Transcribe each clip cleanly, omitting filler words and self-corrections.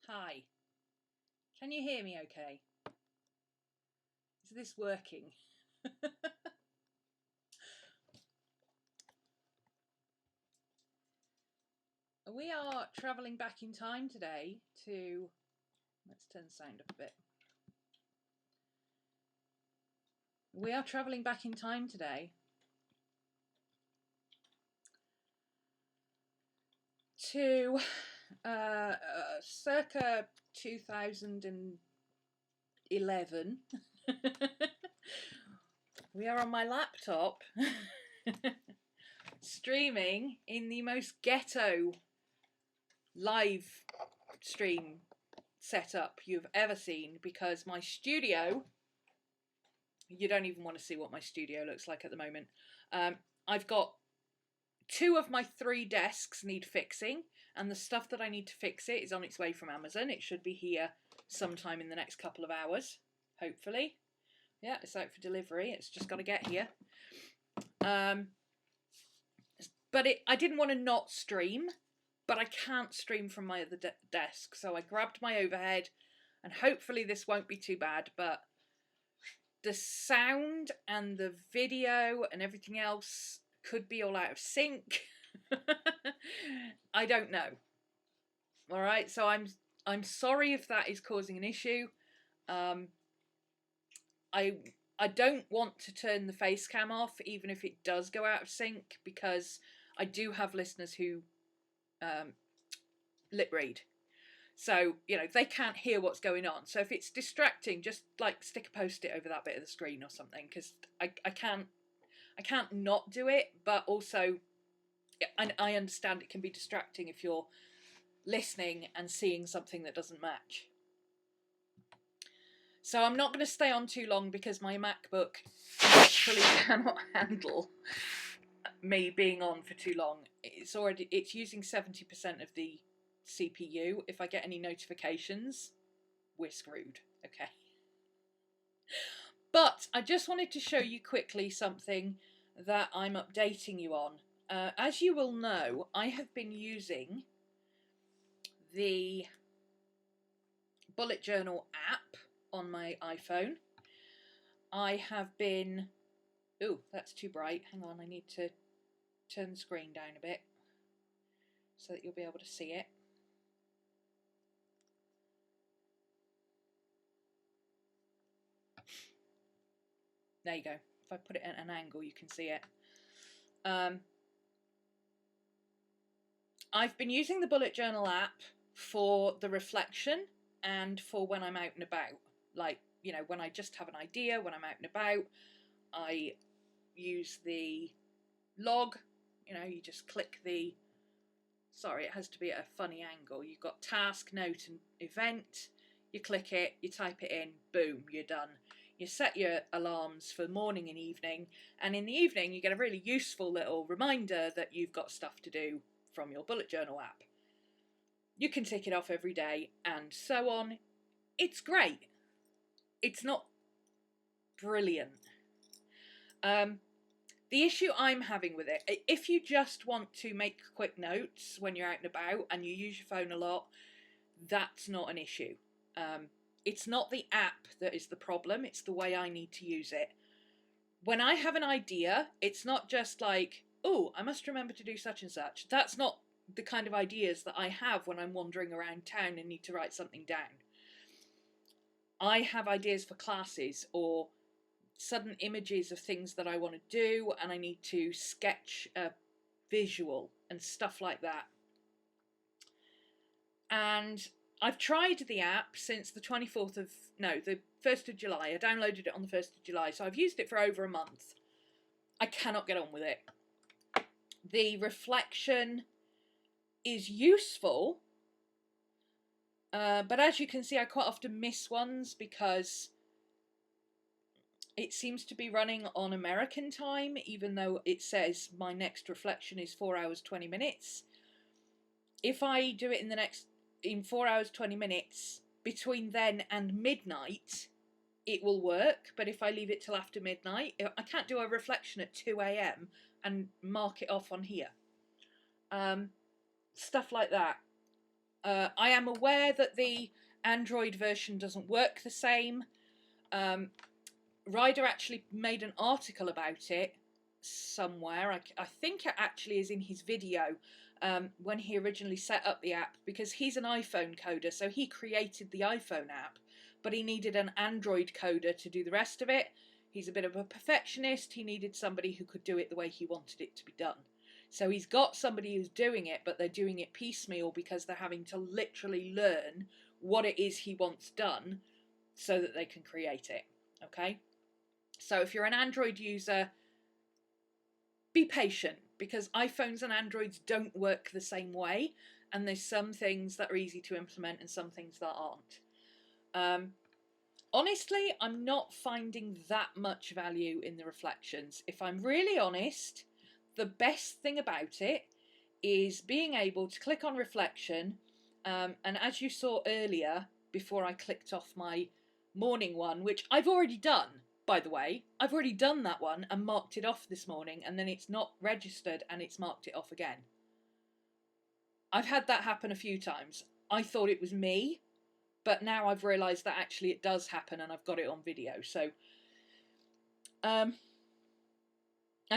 Hi, can you hear me okay? Is this working? We are travelling back in time today to, let's turn the sound up a bit. We are travelling back in time today to circa 2011. We are on my laptop streaming in the most ghetto live stream setup you've ever seen, because my studio, you don't even want to see what my studio looks like at the moment. I've got 2 of my 3 desks need fixing, and the stuff that I need to fix it is on its way from Amazon. It should be here sometime in the next couple of hours, hopefully. Yeah, it's out for delivery. It's just got to get here. But I didn't want to not stream, but I can't stream from my other desk. So I grabbed my overhead, and hopefully this won't be too bad, but the sound and the video and everything else could be all out of sync. I don't know. All right, so I'm sorry if that is causing an issue. I don't want to turn the face cam off even if it does go out of sync, because I do have listeners who lip read. So, you know, they can't hear what's going on. So if it's distracting, just like stick a post-it over that bit of the screen or something, because I can't not do it, but also I understand it can be distracting if you're listening and seeing something that doesn't match. So I'm not going to stay on too long because my MacBook actually cannot handle me being on for too long. It's using 70% of the CPU. If I get any notifications, we're screwed. Okay. But I just wanted to show you quickly something that I'm updating you on. As you will know, I have been using the bullet journal app on my iPhone. I have been... Ooh, that's too bright. Hang on, I need to turn the screen down a bit so that you'll be able to see it. There you go. If I put it at an angle, you can see it. I've been using the bullet journal app for the reflection and for when I'm out and about. Like, you know, when I just have an idea, when I'm out and about, I use the log. You know, you just click the... Sorry, it has to be at a funny angle. You've got task, note and event. You click it, you type it in, boom, you're done. You set your alarms for morning and evening, and in the evening you get a really useful little reminder that you've got stuff to do from your bullet journal app. You can tick it off every day and so on. It's great. It's not brilliant. The issue I'm having with it, if you just want to make quick notes when you're out and about and you use your phone a lot, that's not an issue. It's not the app that is the problem, it's the way I need to use it. When I have an idea, it's not just like, oh, I must remember to do such and such. That's not the kind of ideas that I have when I'm wandering around town and need to write something down. I have ideas for classes or sudden images of things that I want to do, and I need to sketch a visual and stuff like that. And I've tried the app since the 1st of July. I downloaded it on the 1st of July, so I've used it for over a month. I cannot get on with it. The reflection is useful, but as you can see, I quite often miss ones because it seems to be running on American time, even though it says my next reflection is 4 hours 20 minutes. If I do it in 4 hours 20 minutes, between then and midnight, it will work. But if I leave it till after midnight, I can't do a reflection at 2 AM and mark it off on here. Stuff like that. I am aware that the Android version doesn't work the same. Ryder actually made an article about it somewhere. I think it actually is in his video when he originally set up the app, because he's an iPhone coder, so he created the iPhone app, but he needed an Android coder to do the rest of it. He's a bit of a perfectionist. He needed somebody who could do it the way he wanted it to be done. So he's got somebody who's doing it, but they're doing it piecemeal because they're having to literally learn what it is he wants done so that they can create it. Okay? So if you're an Android user, be patient, because iPhones and Androids don't work the same way, and there's some things that are easy to implement and some things that aren't. Honestly, I'm not finding that much value in the reflections. If I'm really honest, the best thing about it is being able to click on reflection, and as you saw earlier, before I clicked off my morning one, which I've already done, by the way, I've already done that one and marked it off this morning, and then it's not registered and it's marked it off again. I've had that happen a few times. I thought it was me, but now I've realised that actually it does happen, and I've got it on video. So I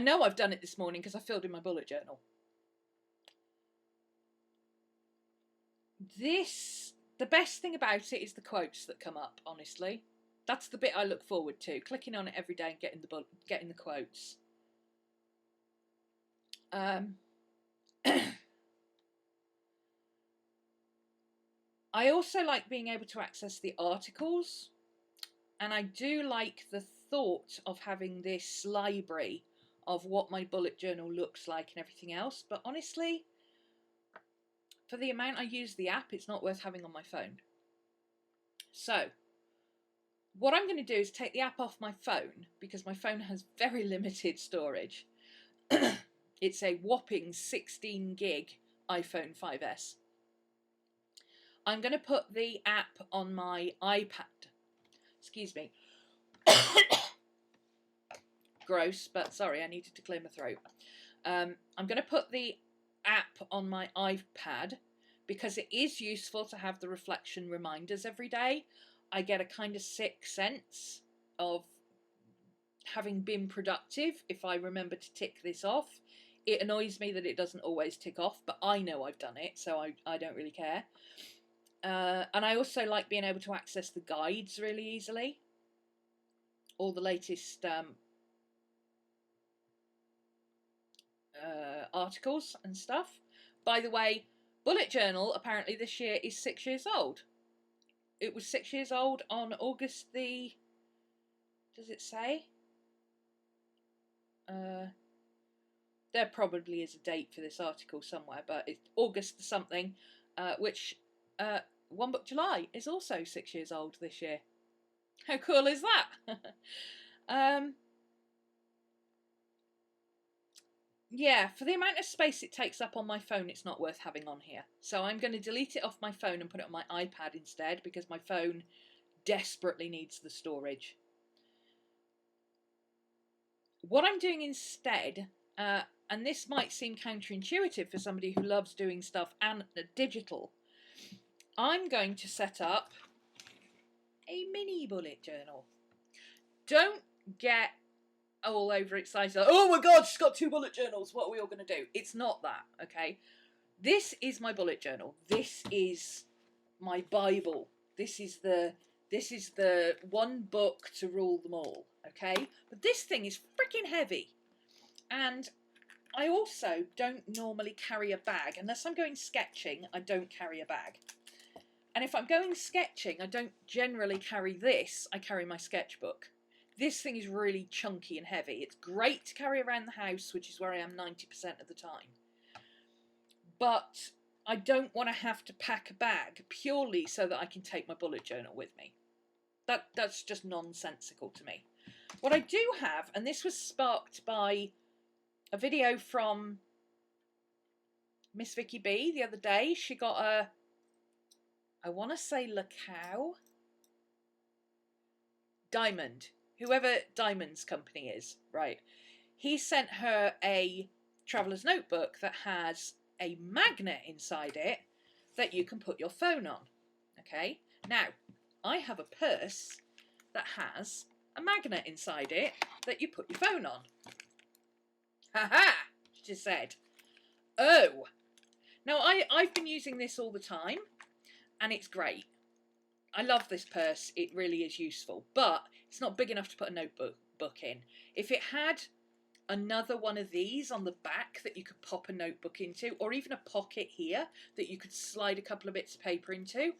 know I've done it this morning because I filled in my bullet journal. The best thing about it is the quotes that come up, honestly. That's the bit I look forward to, clicking on it every day and getting the quotes. I also like being able to access the articles, and I do like the thought of having this library of what my bullet journal looks like and everything else, but honestly, for the amount I use the app, it's not worth having on my phone. So what I'm going to do is take the app off my phone, because my phone has very limited storage. It's a whopping 16 gig iPhone 5S. I'm going to put the app on my iPad. Excuse me. Gross, but sorry, I needed to clear my throat. I'm going to put the app on my iPad because it is useful to have the reflection reminders every day. I get a kind of sick sense of having been productive if I remember to tick this off. It annoys me that it doesn't always tick off, but I know I've done it, so I don't really care. And I also like being able to access the guides really easily. All the latest articles and stuff. By the way, Bullet Journal apparently this year is 6 years old. It was 6 years old on August the... Does it say? There probably is a date for this article somewhere, but it's August something, which One Book July is also 6 years old this year. How cool is that? Yeah, for the amount of space it takes up on my phone, it's not worth having on here. So I'm going to delete it off my phone and put it on my iPad instead, because my phone desperately needs the storage. What I'm doing instead, and this might seem counterintuitive for somebody who loves doing stuff and digital, I'm going to set up a mini bullet journal. Don't get all overexcited. Oh my god, she's got 2 bullet journals. What are we all going to do? It's not that, okay? This is my bullet journal. This is my Bible. This is the one book to rule them all, okay? But this thing is freaking heavy. And I also don't normally carry a bag. Unless I'm going sketching, I don't carry a bag. And if I'm going sketching, I don't generally carry this. I carry my sketchbook. This thing is really chunky and heavy. It's great to carry around the house, which is where I am 90% of the time. But I don't want to have to pack a bag purely so that I can take my bullet journal with me. That's just nonsensical to me. What I do have, and this was sparked by a video from Miss Vicky B the other day. She got a, I want to say Lacau diamond. Whoever Diamond's company is, right? He sent her a traveller's notebook that has a magnet inside it that you can put your phone on. Okay, now I have a purse that has a magnet inside it that you put your phone on. Ha, she said. Oh, now I've been using this all the time and it's great. I love this purse, it really is useful, but it's not big enough to put a notebook in. If it had another one of these on the back that you could pop a notebook into, or even a pocket here that you could slide a couple of bits of paper into,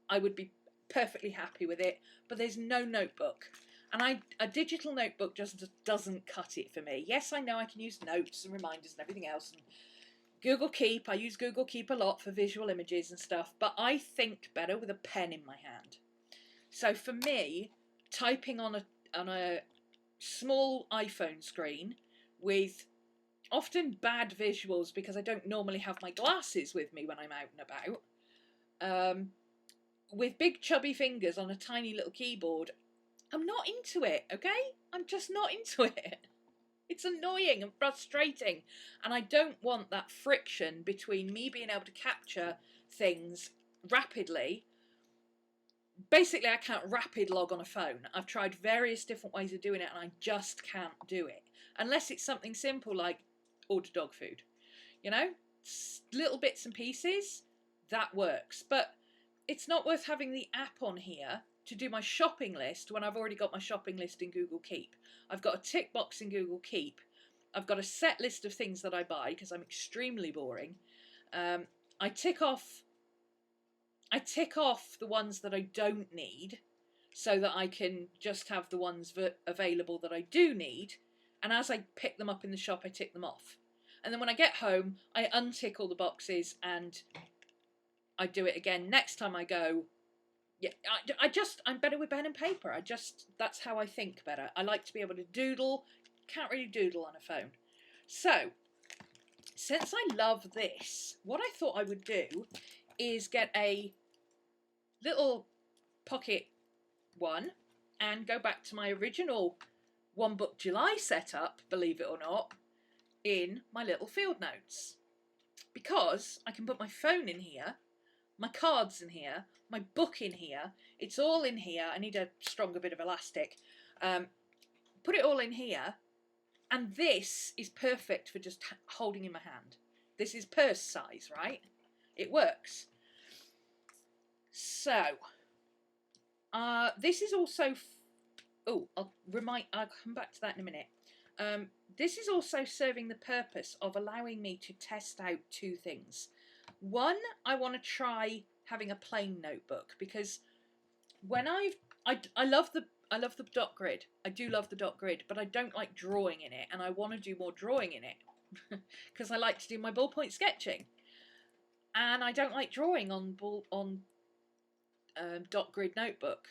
I would be perfectly happy with it. But there's no notebook, and a digital notebook just doesn't cut it for me. Yes, I know I can use notes and reminders and everything else, and Google Keep, I use Google Keep a lot for visual images and stuff, but I think better with a pen in my hand. So for me, typing on a small iPhone screen with often bad visuals because I don't normally have my glasses with me when I'm out and about, with big chubby fingers on a tiny little keyboard, I'm not into it, okay? I'm just not into it. It's annoying and frustrating, and I don't want that friction between me being able to capture things rapidly. Basically, I can't rapid log on a phone. I've tried various different ways of doing it, and I just can't do it. Unless it's something simple like order dog food. You know? Little bits and pieces, that works. But it's not worth having the app on here to do my shopping list when I've already got my shopping list in Google Keep. I've got a tick box in Google Keep. I've got a set list of things that I buy because I'm extremely boring. I tick off the ones that I don't need so that I can just have the ones available that I do need. And as I pick them up in the shop, I tick them off. And then when I get home, I untick all the boxes and I do it again next time I go. Yeah, I'm better with pen and paper. That's how I think better. I like to be able to doodle. Can't really doodle on a phone. So, since I love this, what I thought I would do is get a little pocket one and go back to my original One Book July setup, believe it or not, in my little field notes. Because I can put my phone in here, my cards in here, my book in here, it's all in here. I need a stronger bit of elastic. Put it all in here, and this is perfect for just holding in my hand. This is purse size, right? It works. So, this is also... I'll come back to that in a minute. This is also serving the purpose of allowing me to test out two things. One, I want to try having a plain notebook because when I love the dot grid. I do love the dot grid, but I don't like drawing in it, and I want to do more drawing in it because I like to do my ballpoint sketching, and I don't like drawing on dot grid notebook.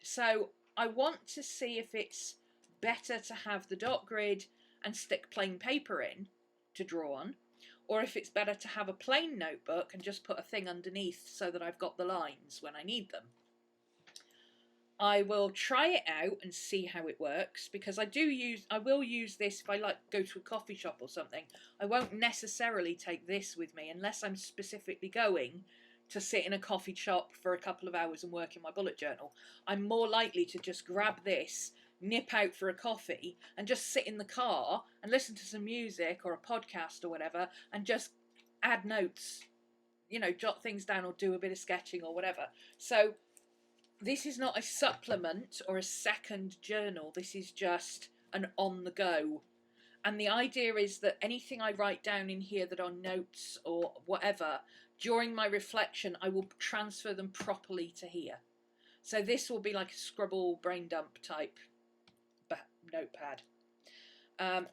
So I want to see if it's better to have the dot grid and stick plain paper in to draw on, or if it's better to have a plain notebook and just put a thing underneath so that I've got the lines when I need them. I will try it out and see how it works because I will use this if I go to a coffee shop or something. I won't necessarily take this with me unless I'm specifically going to sit in a coffee shop for a couple of hours and work in my bullet journal. I'm more likely to just grab this, nip out for a coffee and just sit in the car and listen to some music or a podcast or whatever and just add notes, jot things down or do a bit of sketching or whatever. So this is not a supplement or a second journal. This is just an on the go. And the idea is that anything I write down in here that are notes or whatever, during my reflection, I will transfer them properly to here. So this will be like a Scribble brain dump type notepad.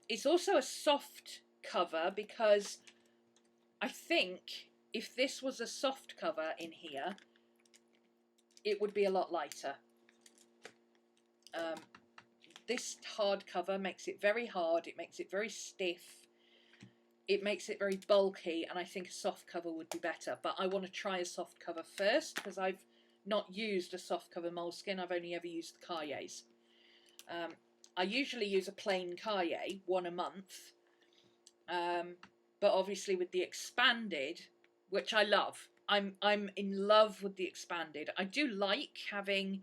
It's also a soft cover because I think if this was a soft cover in here, it would be a lot lighter. This hard cover makes it very hard, it makes it very stiff, it makes it very bulky, and I think a soft cover would be better. But I want to try a soft cover first because I've not used a soft cover moleskin, I've only ever used the Cahiers. I usually use a plain Cahier, one a month, but obviously with the expanded, which I love, I'm in love with the expanded. I do like having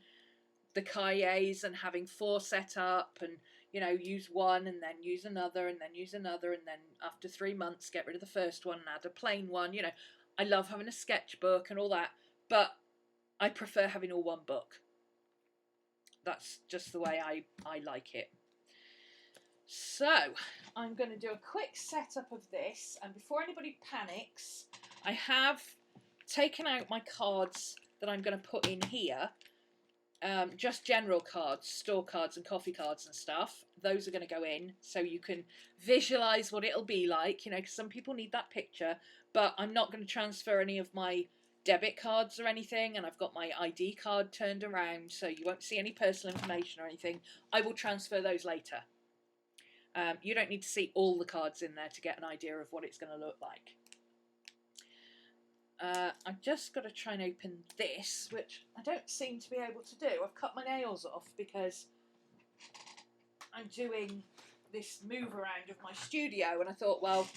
the cahiers and having 4 set up, and you know, use one and then use another and then use another, and then after 3 months get rid of the first one and add a plain one. You know, I love having a sketchbook and all that, but I prefer having all one book. That's just the way I like it. So I'm going to do a quick setup of this, and before anybody panics, I have taken out my cards that I'm going to put in here. Just general cards, store cards and coffee cards and stuff. Those are going to go in so you can visualize what it'll be like, you know, because some people need that picture, but I'm not going to transfer any of my debit cards or anything, and I've got my ID card turned around, so you won't see any personal information or anything. I will transfer those later. You don't need to see all the cards in there to get an idea of what it's going to look like. I've just got to try and open this, which I don't seem to be able to do. I've cut my nails off because I'm doing this move around of my studio, and I thought, well,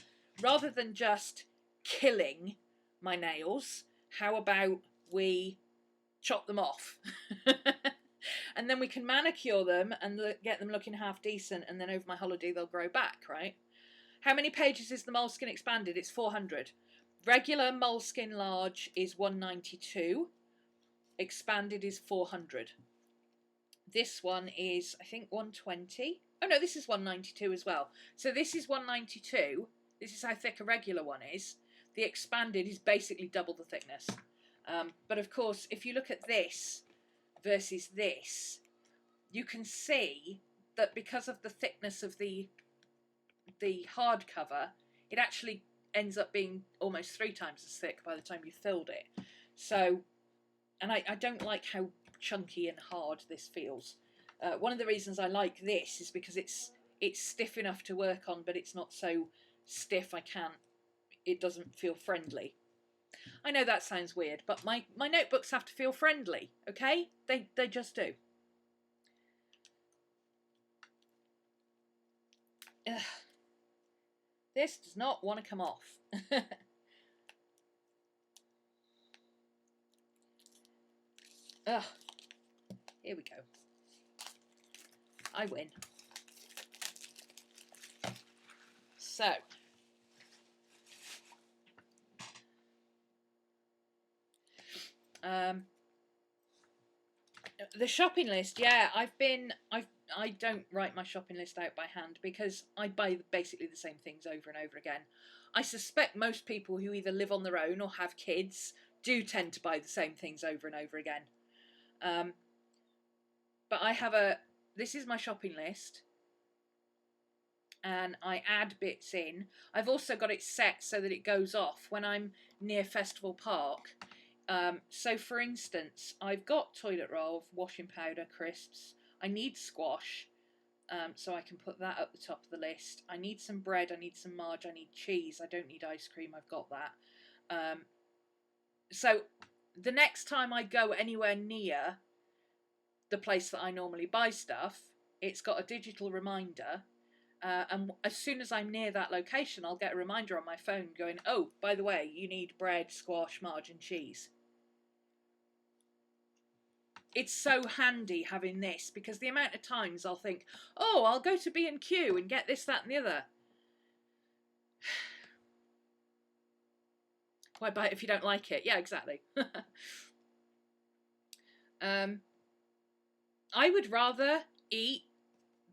rather than just killing my nails, how about we chop them off? And then we can manicure them and get them looking half decent, and then over my holiday they'll grow back, right? How many pages is the Moleskine expanded? It's 400. Regular Moleskine large is 192. Expanded is 400. This one is, I think, 120. Oh no, this is 192 as well. So this is 192. This is how thick a regular one is. The expanded is basically double the thickness. But of course, if you look at this versus this, you can see that because of the thickness of the hardcover, it actually ends up being almost 3 times as thick by the time you filled it. So, and I don't like how chunky and hard this feels. One of the reasons I like this is because it's stiff enough to work on, but it's not so stiff it doesn't feel friendly. I know that sounds weird, but my notebooks have to feel friendly, okay? They just do. Ugh. This does not want to come off. Ugh. Here we go. I win. So. The shopping list, yeah, I don't write my shopping list out by hand because I buy basically the same things over and over again. I suspect most people who either live on their own or have kids do tend to buy the same things over and over again. But this is my shopping list, and I add bits in. I've also got it set so that it goes off when I'm near Festival Park. So for instance, I've got toilet roll, washing powder, crisps. I need squash, so I can put that up the top of the list. I need some bread, I need some marge, I need cheese. I don't need ice cream, I've got that. So the next time I go anywhere near the place that I normally buy stuff, it's got a digital reminder. And as soon as I'm near that location, I'll get a reminder on my phone going, oh, by the way, you need bread, squash, marge and cheese. It's so handy having this, because the amount of times I'll think, oh, I'll go to B&Q and get this, that and the other. Why buy it if you don't like it? Yeah, exactly. I would rather eat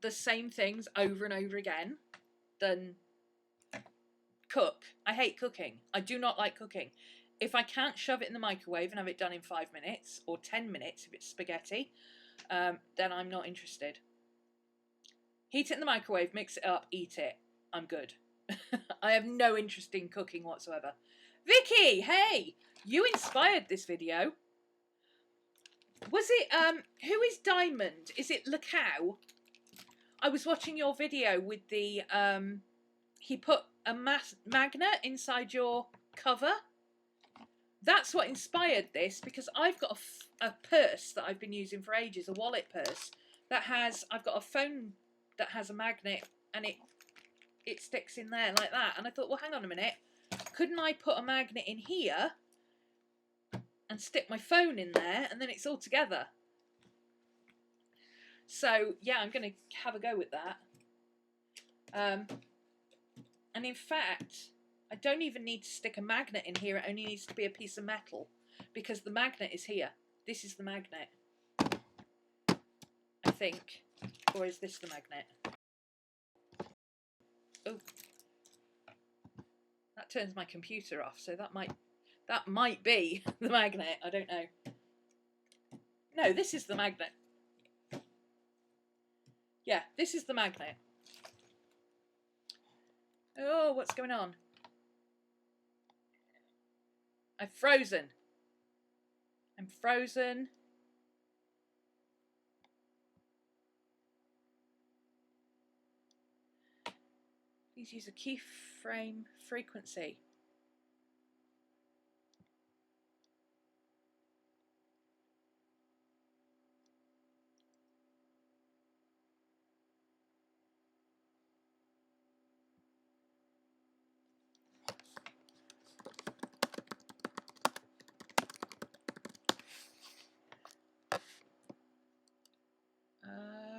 the same things over and over again than cook. I hate cooking. I do not like cooking. If I can't shove it in the microwave and have it done in 5 minutes or 10 minutes if it's spaghetti, then I'm not interested. Heat it in the microwave, mix it up, eat it. I'm good. I have no interest in cooking whatsoever. Vicky, hey, you inspired this video. Was it, who is Diamond? Is it Lacau? I was watching your video with the, he put a magnet inside your cover. That's what inspired this, because I've got a purse that I've been using for ages, a wallet purse, that has, I've got a phone that has a magnet, and it sticks in there like that. And I thought, well, hang on a minute, couldn't I put a magnet in here and stick my phone in there, and then it's all together. So yeah, I'm going to have a go with that. And in fact, I don't even need to stick a magnet in here. It only needs to be a piece of metal, because the magnet is here. This is the magnet, I think. Or is this the magnet? Oh, that turns my computer off, so that might be the magnet. I don't know. No, this is the magnet. Yeah, this is the magnet. Oh, what's going on? I've frozen. I'm frozen. Please use a keyframe frequency.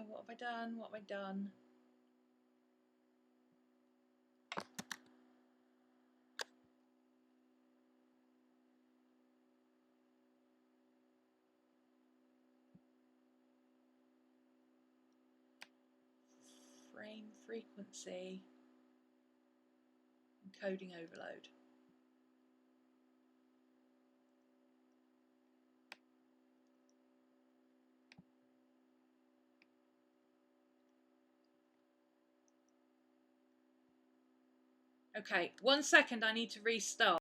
What have I done? What have I done? Frame frequency. Encoding overload. Okay, 1 second, I need to restart.